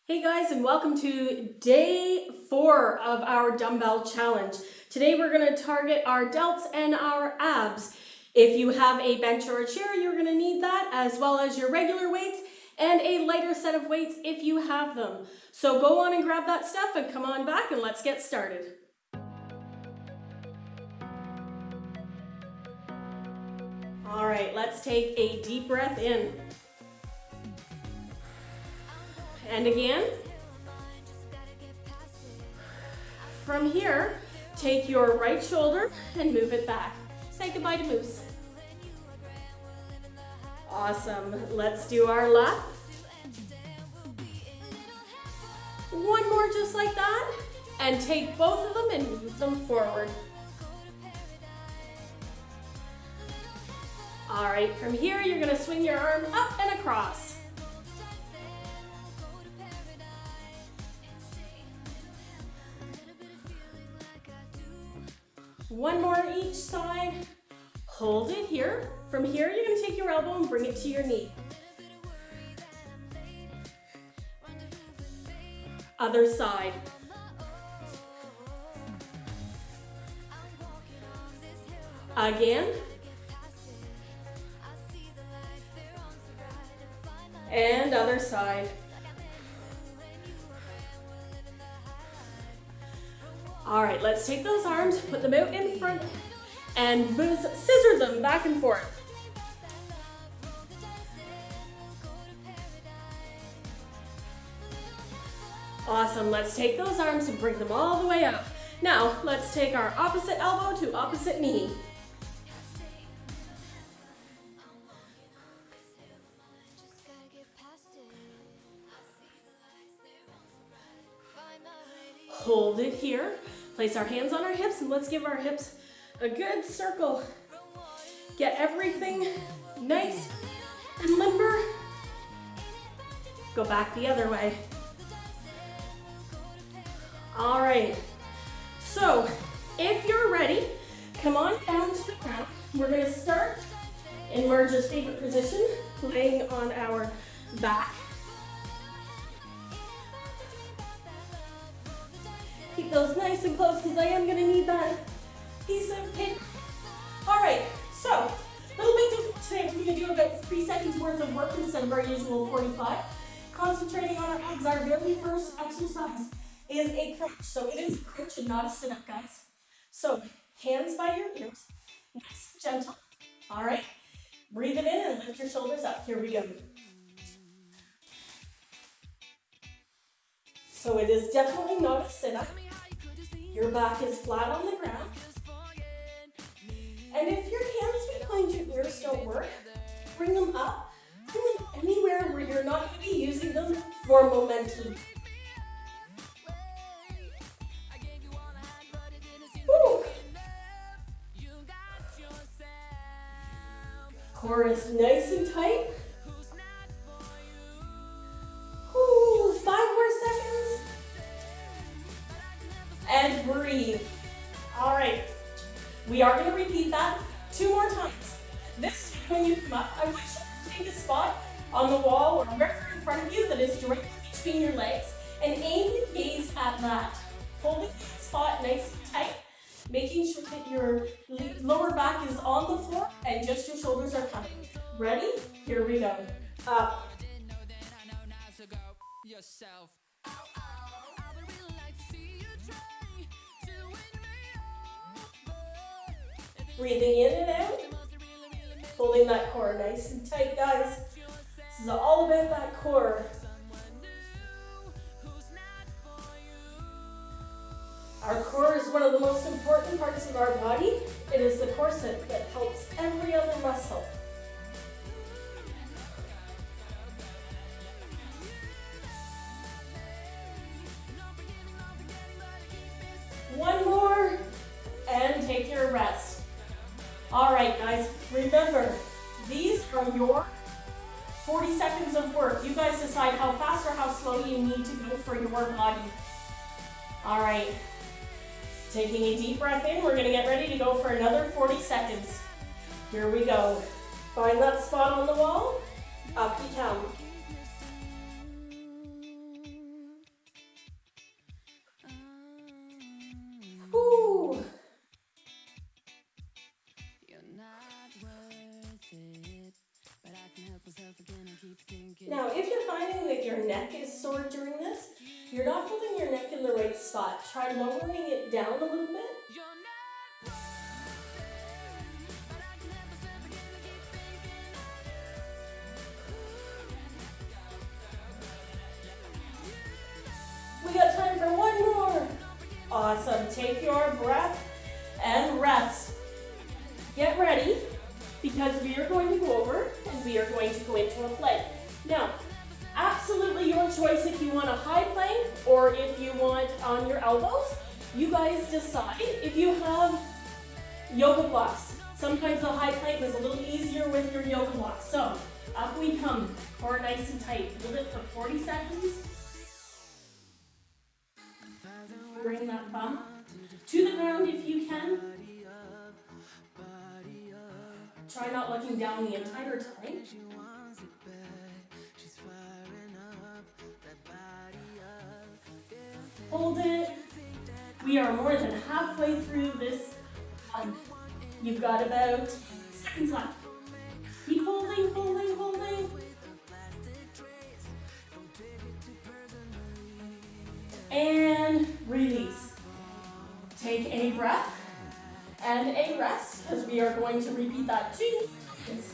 Hey guys, and welcome to day 4 of our dumbbell challenge. Today we're going to target our delts and our abs. If you have a bench or a chair, you're going to need that, as well as your regular weights and a lighter set of weights if you have them. So go on and grab that stuff and come on back and let's get started. All right, let's take a deep breath in. And again. From here, take your right shoulder and move it back. Say goodbye to moose. Awesome. Let's do our left. One more just like that. And take both of them and move them forward. All right, from here, you're going to swing your arm up and across. One more each side. Hold it here. From here, you're going to take your elbow and bring it to your knee. Other side. Again. And other side. All right, let's take those arms, put them out in front, and scissor them back and forth. Awesome, let's take those arms and bring them all the way up. Now, let's take our opposite elbow to opposite knee. Hold it here. Place our hands on our hips and let's give our hips a good circle. Get everything nice and limber. Go back the other way. All right. So if you're ready, come on down to the ground. We're going to start in Marge's favorite position, laying on our back. Keep those nice and close because I am going to need that piece of paper. All right, so a little bit different today. We're going to do about 3 seconds worth of work instead of our usual 45. Concentrating on our abs. Our very first exercise is a crunch. So it is a crunch and not a sit-up, guys. So hands by your ears, nice and gentle. All right, breathe it in and lift your shoulders up. Here we go. So it is definitely not a sit-up. Your back is flat on the ground. And if your hands behind your ears don't work, bring them up. Bring them anywhere where you're not going to be using them for momentum. Woo. Core is nice and tight. Ooh, 5 more seconds. And breathe. All right. We are going to repeat that 2 more times. This time when you come up, I want you to take a spot on the wall or wherever in front of you that is directly between your legs and aim your gaze at that. Holding that spot nice and tight, making sure that your lower back is on the floor and just your shoulders are coming. Ready? Here we go. Up. Breathing in and out. Holding that core nice and tight, guys. This is all about that core. Our core is one of the most important parts of our body. It is the corset that helps every other muscle. One more, and take your rest. All right, guys, remember, these are your 40 seconds of work. You guys decide how fast or how slow you need to go for your body. All right, taking a deep breath in, we're going to get ready to go for another 40 seconds. Here we go. Find that spot on the wall, up you come. neck is sore during this, you're not holding your neck in the right spot. Try lowering it down a little bit. We got time for one more. Awesome. Take your breath and rest. Get ready, because we are going to go over and we are going to go into a plank. Now, absolutely your choice if you want a high plank or if you want on your elbows. You guys decide. If you have yoga blocks, sometimes the high plank is a little easier with your yoga blocks. So, up we come, core nice and tight. Hold it for 40 seconds. Bring that thumb to the ground if you can. Try not looking down the entire time. Hold it. We are more than halfway through this. You've got about 10 seconds left. Keep holding, holding, holding. And release. Take a breath and a rest, because we are going to repeat that 2 times.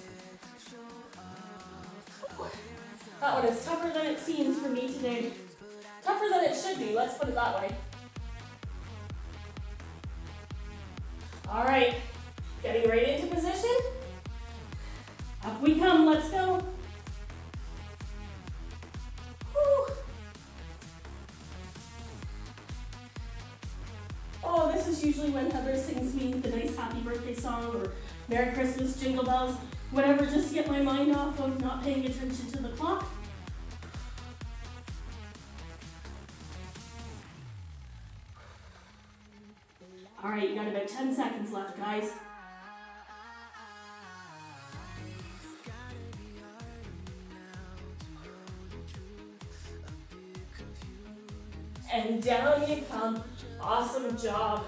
That one is tougher than it seems for me today. Tougher than it should be, let's put it that way. All right, getting right into position. Up we come, let's go. Whew. Oh, this is usually when Heather sings me the nice happy birthday song or Merry Christmas, Jingle Bells, whatever, just to get my mind off of not paying attention to the clock. All right, you got about 10 seconds left, guys. And down you come. Awesome job.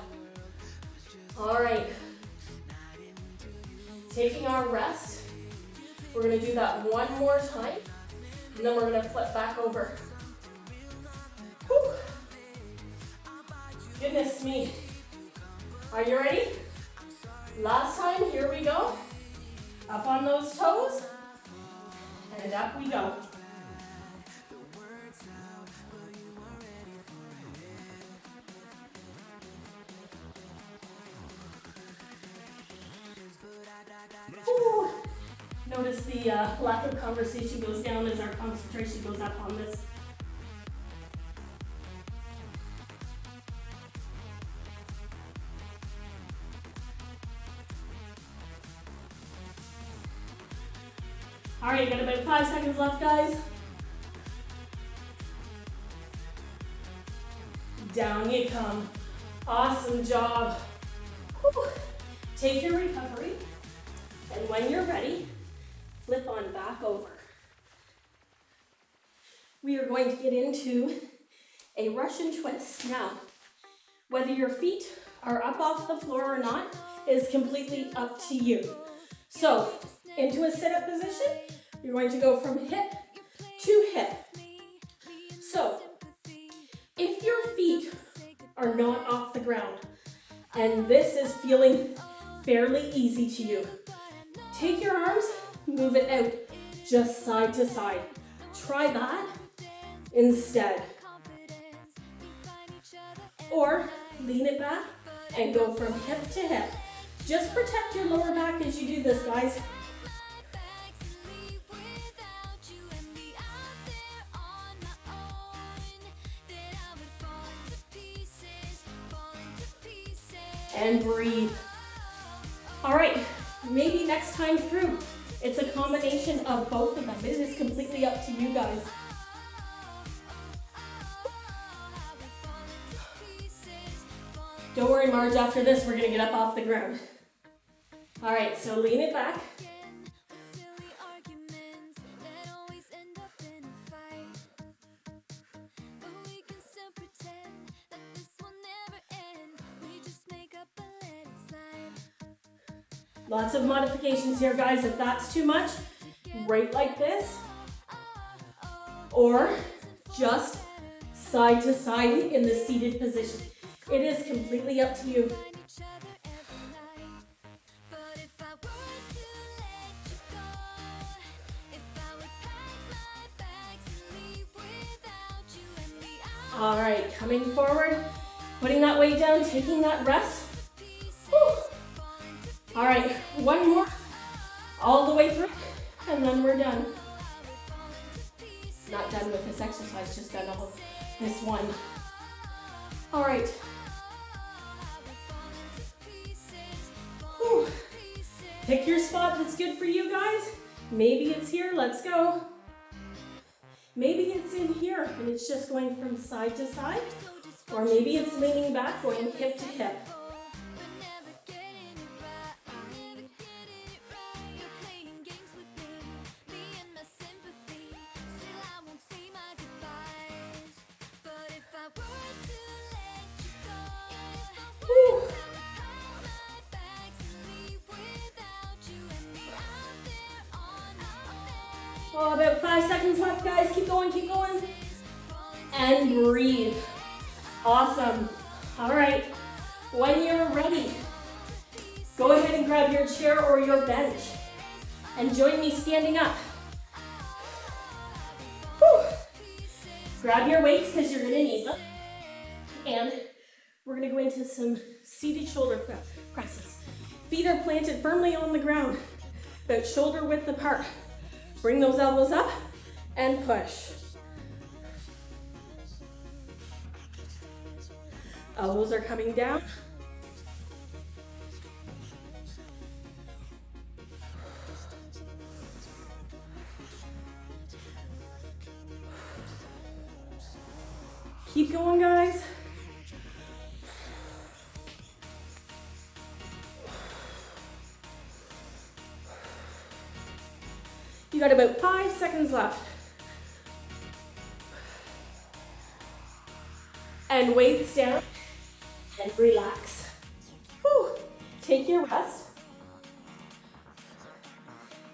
All right. Taking our rest. We're going to do that one more time, and then we're going to flip back over. Whew. Goodness me. Are you ready? Last time, here we go. Up on those toes, and up we go. Ooh. Notice the lack of conversation goes down as our concentration goes up on this. All right, got about 5 seconds left, guys. Down you come. Awesome job. Whew. Take your recovery, and when you're ready, flip on back over. We are going to get into a Russian twist. Now, whether your feet are up off the floor or not is completely up to you. So, into a sit-up position, you're going to go from hip to hip. So, if your feet are not off the ground, and this is feeling fairly easy to you, take your arms, move it out, just side to side. Try that instead. Or lean it back and go from hip to hip. Just protect your lower back as you do this, guys. And breathe. All right, maybe next time through, it's a combination of both of them. It is completely up to you guys. Don't worry, Marge, after this, we're gonna get up off the ground. All right, so lean it back. Lots of modifications here, guys. If that's too much, right like this. Or just side to side in the seated position. It is completely up to you. All right, coming forward, putting that weight down, taking that rest. Whew. All right, one more, all the way through, and then we're done. Not done with this exercise, just done all this one. All right. Whew. Pick your spot that's good for you guys. Maybe it's here, let's go. Maybe it's in here and it's just going from side to side, or maybe it's leaning back, going hip to hip. Whew. Oh, about 5 seconds left, guys. Keep going, keep going. And breathe. Awesome. All right. When you're ready, go ahead and grab your chair or your bench and join me standing up. Whew. Grab your weights because you're going to need them. And we're going to go into some seated shoulder presses. Feet are planted firmly on the ground, about shoulder width apart. Bring those elbows up and push. Elbows are coming down. Keep going, guys. You got about 5 seconds left. And weights down and relax. Whew. Take your rest.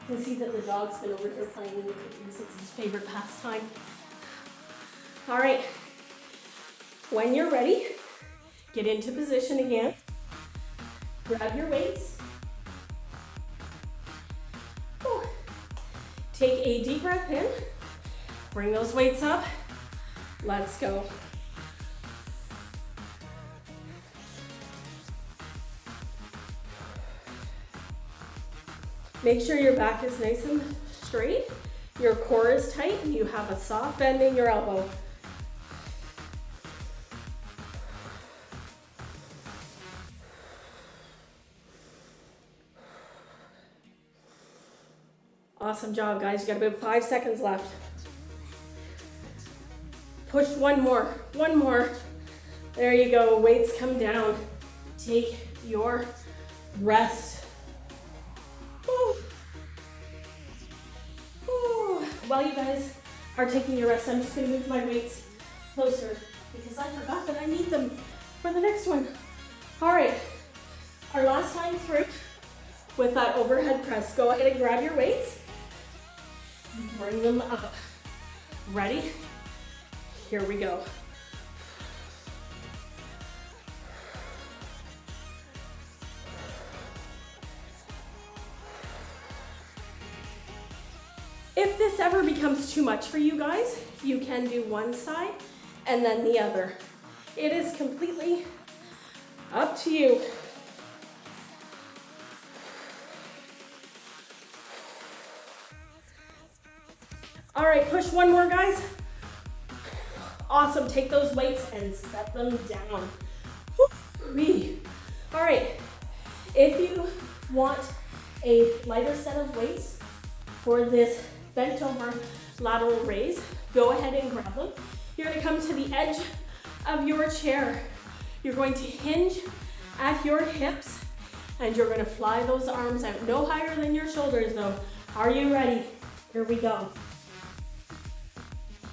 You can see that the dog's been over here playing in the cookies. It's his favorite pastime. All right. When you're ready, get into position again. Grab your weights. Whew. Take a deep breath in. Bring those weights up. Let's go. Make sure your back is nice and straight. Your core is tight and you have a soft bend in your elbow. Awesome job, guys. You got about 5 seconds left. Push one more. There you go. Weights come down. Take your rest. Woo. Woo. While you guys are taking your rest, I'm just going to move my weights closer because I forgot that I need them for the next one. All right. Our last time through with that overhead press. Go ahead and grab your weights. Bring them up. Ready? Here we go. If this ever becomes too much for you guys, you can do one side and then the other. It is completely up to you. All right, push one more, guys. Awesome, take those weights and set them down. Woo-wee. All right, if you want a lighter set of weights for this bent over lateral raise, go ahead and grab them. You're gonna come to the edge of your chair. You're going to hinge at your hips and you're gonna fly those arms out. No higher than your shoulders though. Are you ready? Here we go.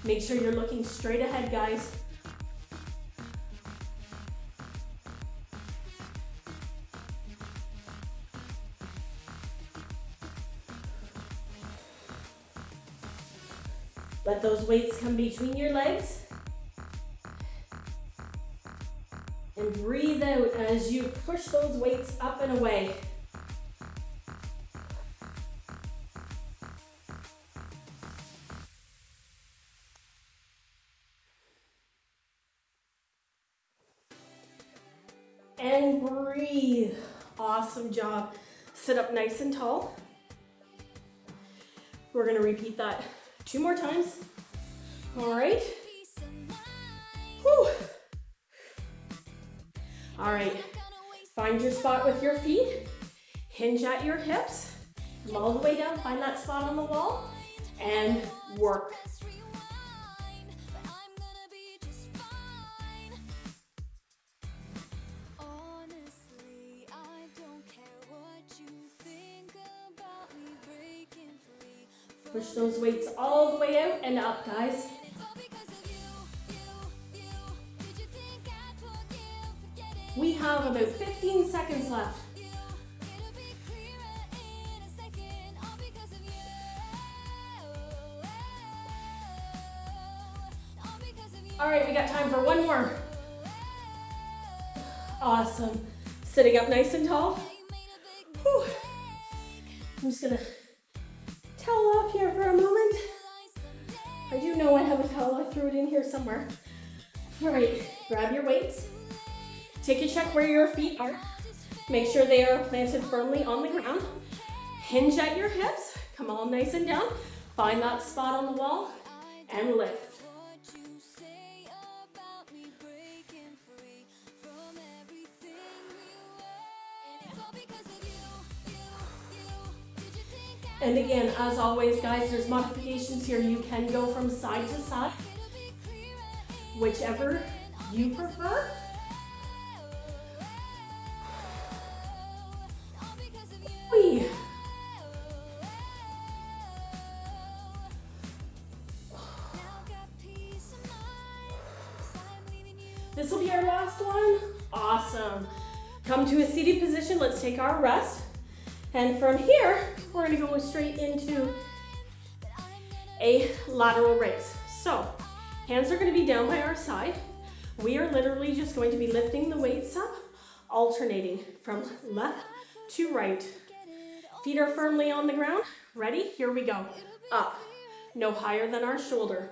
Make sure you're looking straight ahead, guys. Let those weights come between your legs. And breathe out as you push those weights up and away. And breathe. Awesome job. Sit up nice and tall. We're going to repeat that 2 more times. All right. Whew. All right. Find your spot with your feet. Hinge at your hips. Come all the way down. Find that spot on the wall and work. Push those weights all the way out and up, guys. We have about 15 seconds left. All right, we got time for one more. Awesome. Sitting up nice and tall. Whew. I'm just gonna towel off here for a moment. I do know I have a towel, I threw it in here somewhere. All right, grab your weights. Take a check where your feet are. Make sure they are planted firmly on the ground. Hinge at your hips. Come all nice and down. Find that spot on the wall and lift. And again, as always, guys, there's modifications here. You can go from side to side, whichever you prefer. Whee. This will be our last one. Awesome. Come to a seated position. Let's take our rest. And from here, we're going to go straight into a lateral raise. So, hands are going to be down by our side. We are literally just going to be lifting the weights up, alternating from left to right. Feet are firmly on the ground. Ready? Here we go. Up. No higher than our shoulder.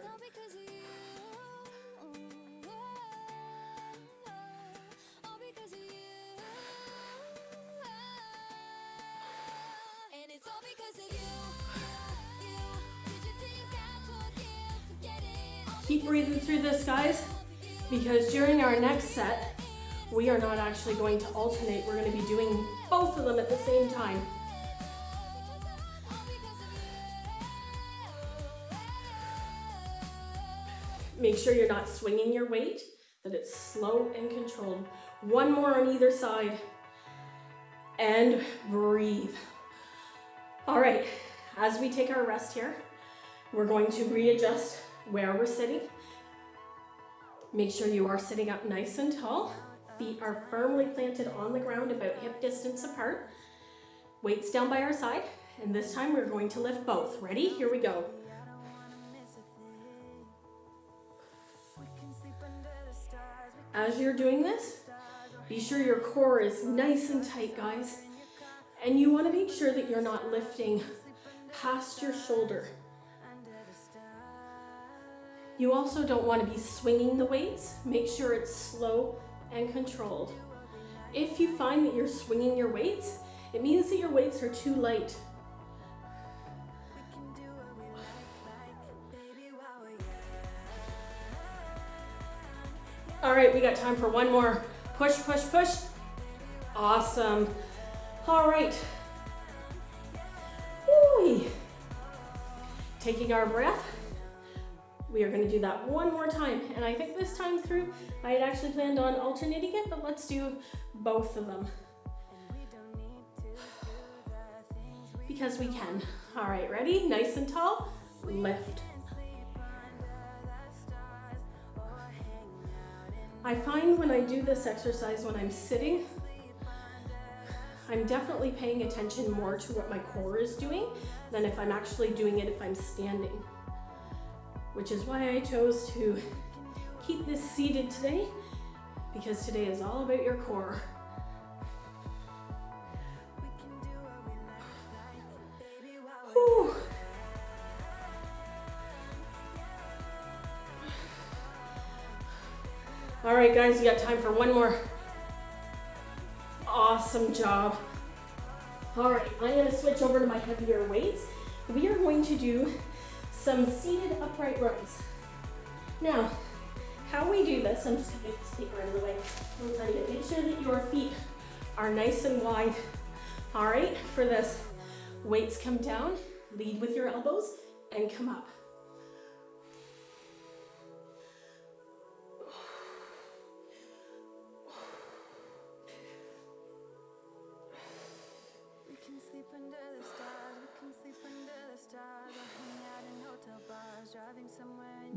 Keep breathing through this, guys, because during our next set, we are not actually going to alternate. We're going to be doing both of them at the same time. Make sure you're not swinging your weight, that it's slow and controlled. One more on either side, and breathe. All right, as we take our rest here, we're going to readjust where we're sitting. Make sure you are sitting up nice and tall. Feet are firmly planted on the ground about hip distance apart. Weights down by our side. And this time we're going to lift both. Ready? Here we go. As you're doing this, be sure your core is nice and tight, guys. And you want to make sure that you're not lifting past your shoulder. You also don't want to be swinging the weights. Make sure it's slow and controlled. If you find that you're swinging your weights, it means that your weights are too light. All right, we got time for one more. Push, push, push. Awesome. All right. Woo-wee. Taking our breath. We are going to do that one more time. And I think this time through, I had actually planned on alternating it, but let's do both of them. Because we can. All right, ready? Nice and tall. Lift. I find when I do this exercise when I'm sitting, I'm definitely paying attention more to what my core is doing than if I'm actually doing it if I'm standing. which is why I chose to keep this seated today, because today is all about your core. Whew. All right, guys, you got time for one more. Awesome job. All right, I'm gonna switch over to my heavier weights. We are going to do some seated upright rows. Now, how we do this, I'm just gonna get this paper out of the way. I'm gonna tell you, make sure that your feet are nice and wide. All right, for this, weights come down, lead with your elbows, and come up.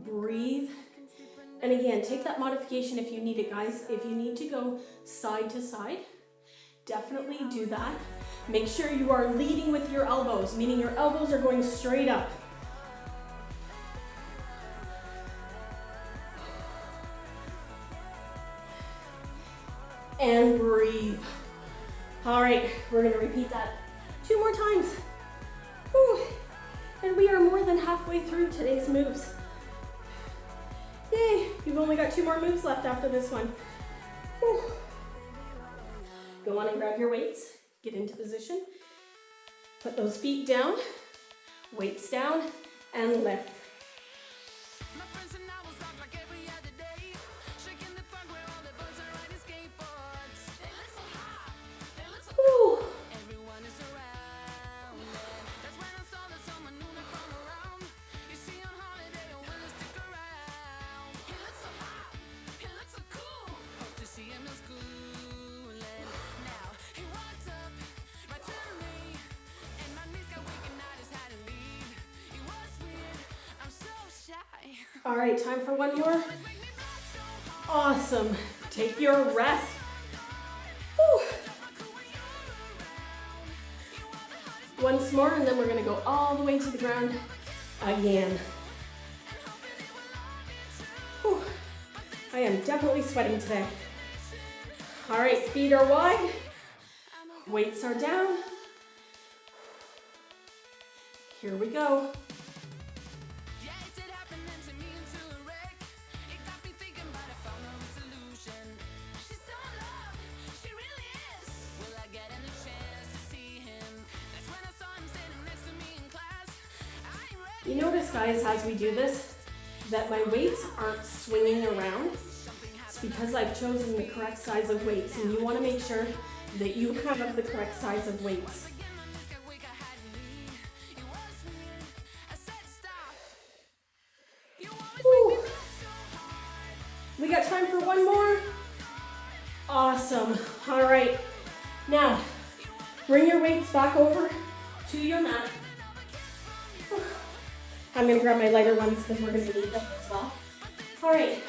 Breathe. And again, take that modification if you need it, guys. If you need to go side to side, definitely do that. Make sure you are leading with your elbows, meaning your elbows are going straight up. And breathe. All right, we're gonna repeat that 2 more times. Whew. And we are more than halfway through today's moves. Yay, you've only got 2 more moves left after this one. Whew. Go on and grab your weights, get into position. Put those feet down, weights down, and lift. Whew. All right, time for one more. Awesome. Take your rest. Whew. Once more, and then we're gonna go all the way to the ground again. Whew. I am definitely sweating today. All right, feet are wide, weights are down. Here we go. You notice, guys, as we do this, that my weights aren't swinging around. It's because I've chosen the correct size of weights, and you want to make sure that you have the correct size of weights. Woo. We got time for one more. Awesome. All right. Now, bring your weights back over to your mat. I'm going to grab my lighter ones because we're going to need them as well. All right,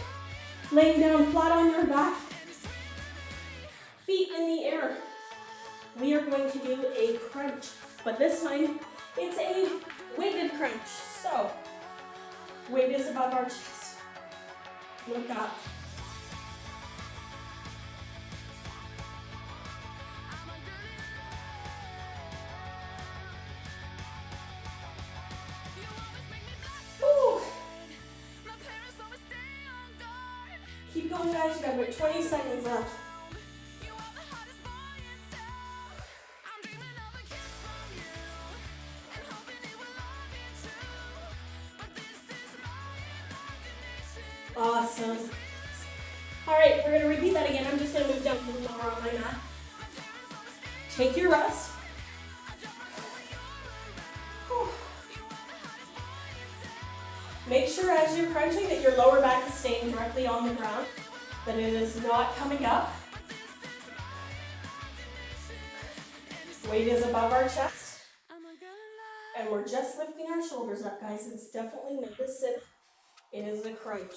laying down flat on your back, feet in the air. We are going to do a crunch, but this time it's a weighted crunch. So, weight is above our chest. Look up. Keep going, guys. You got about 20 seconds left. Awesome. All right, we're going to repeat that again. I'm just going to move down to the lower on my mat. Take your rest. Make sure as you're crunching that your lower back is staying directly on the ground, that it is not coming up. Weight is above our chest. And we're just lifting our shoulders up, guys. It's definitely not a sit. It is a crunch.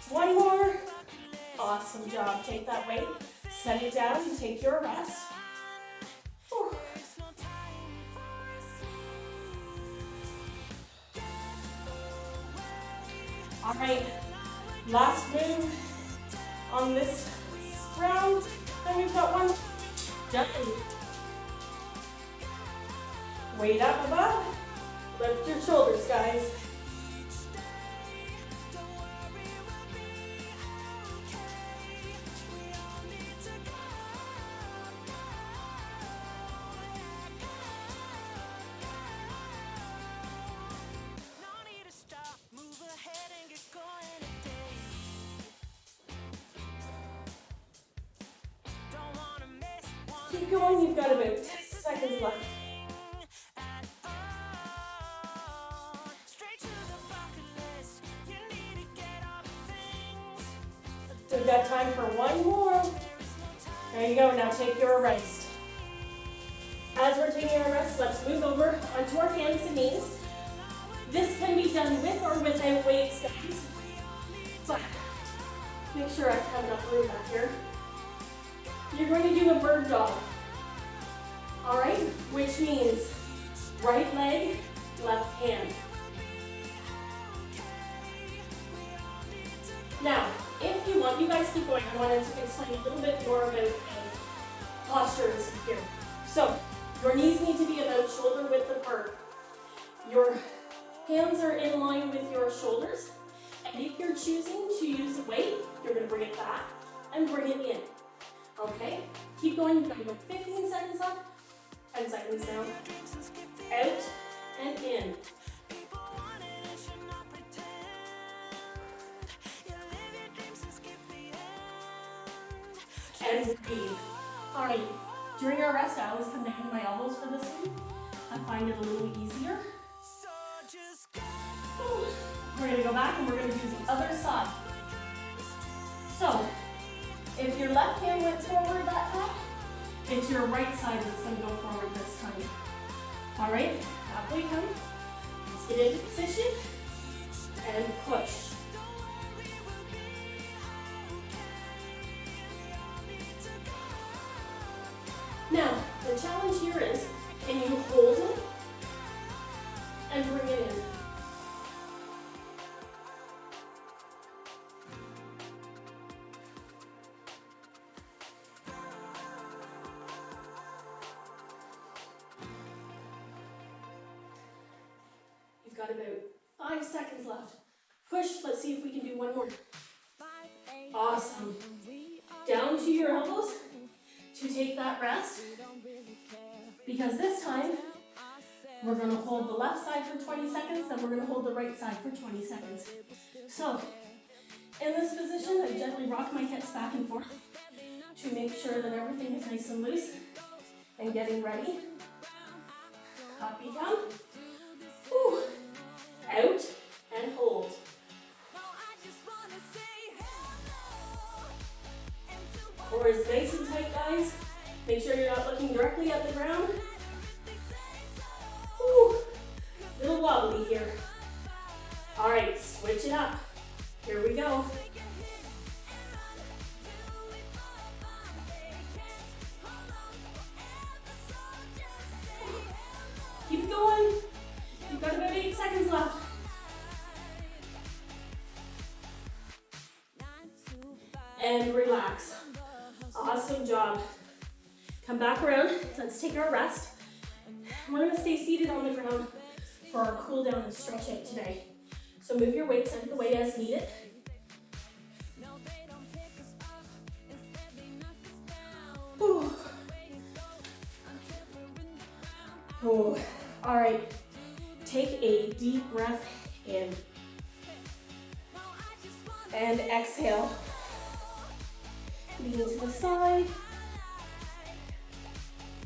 One more. Awesome job. Take that weight, set it down, and take your rest. Whew. All right, last move on this round. Then we've got one. Gently. Weight up above. Lift your shoulders, guys. Keep going, you've got about 10 seconds left. We've got time for one more. There you go, now take your rest. As we're taking our rest, let's move over onto our hands and knees. This can be done with or without weights, guys. So, make sure I have enough room back here. You're going to do a bird dog. All right, which means right leg, left hand. Now, if you want, you guys keep going. I wanted to explain a little bit more about posture and stuff here. So, your knees need to be about shoulder width apart. Your hands are in line with your shoulders. And if you're choosing to use a weight, you're going to bring it back and bring it in. Okay, keep going. You've got about 15 seconds left. 10 seconds down. Out and in. And breathe. All right, during our rest, I always come down to my elbows for this one. I find it a little easier. We're going to go back and we're going to do the other side. So, if your left hand went forward that time, it's your right side that's going to go forward this time. All right, halfway come. Let's get into position and push. Now, the challenge here is, can you hold it and bring it in? Got about 5 seconds left. Push, let's see if we can do one more. Awesome. Down to your elbows to take that rest. Because this time, we're going to hold the left side for 20 seconds, then we're going to hold the right side for 20 seconds. So, in this position, I gently rock my hips back and forth to make sure that everything is nice and loose and getting ready. Up you come. Whew. Out and hold. Core is nice and tight, guys. Make sure you're not looking directly at the ground. Whew. Little wobbly here. All right, switch it up. Here we go. Keep going. You've got about 8 seconds left. And relax. Awesome job. Come back around. Let's take our rest. We're going to stay seated on the ground for our cool down and stretch out today. So move your weights out of the way as needed. Ooh. Ooh. All right. Take a deep breath in. And exhale. Lean to the side.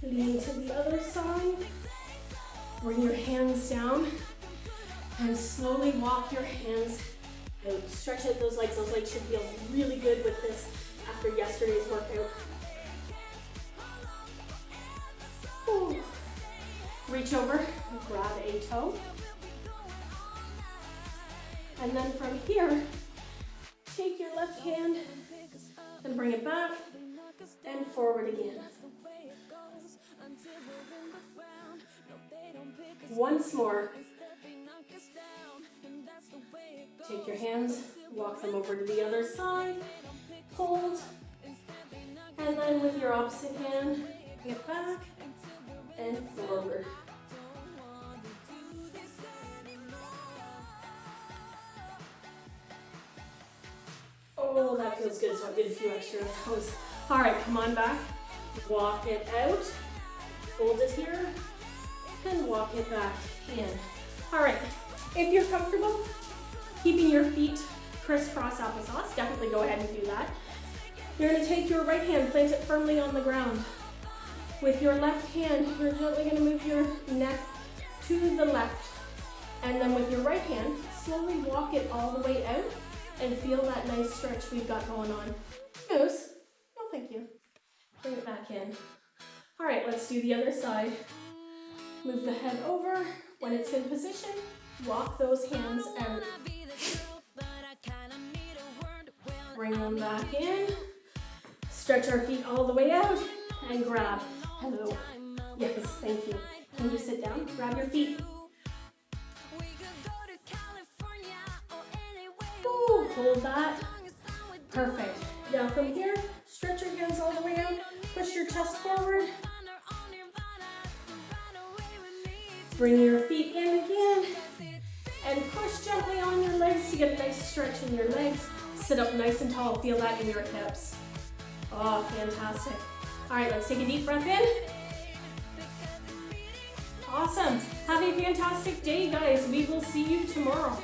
Lean to the other side. Bring your hands down. And slowly walk your hands out. Stretch out those legs. Those legs should feel really good with this after yesterday's workout. Ooh. Reach over and grab a toe. And then from here, Take your left hand and bring it back and forward again. Once more. Take your hands, walk them over to the other side, hold, and then with your opposite hand, bring it back and forward. Oh, that feels good, so I did a few extra of those. All right, come on back. Walk it out. Hold it here. And walk it back in. All right, if you're comfortable keeping your feet crisscross applesauce, definitely go ahead and do that. You're gonna take your right hand, plant it firmly on the ground. With your left hand, you're gently gonna move your neck to the left. And then with your right hand, slowly walk it all the way out and feel that nice stretch we've got going on. Goes. No, thank you. Bring it back in. All right, let's do the other side. Move the head over. When it's in position, walk those hands out. Bring them back in. Stretch our feet all the way out and grab. Hello. Yes, thank you. Can you sit down? Grab your feet. Ooh, hold that. Perfect. Now from here, stretch your hands all the way out. Push your chest forward. Bring your feet in again. And push gently on your legs to get a nice stretch in your legs. Sit up nice and tall. Feel that in your hips. Oh, fantastic. All right, let's take a deep breath in. Awesome. Have a fantastic day, guys. We will see you tomorrow.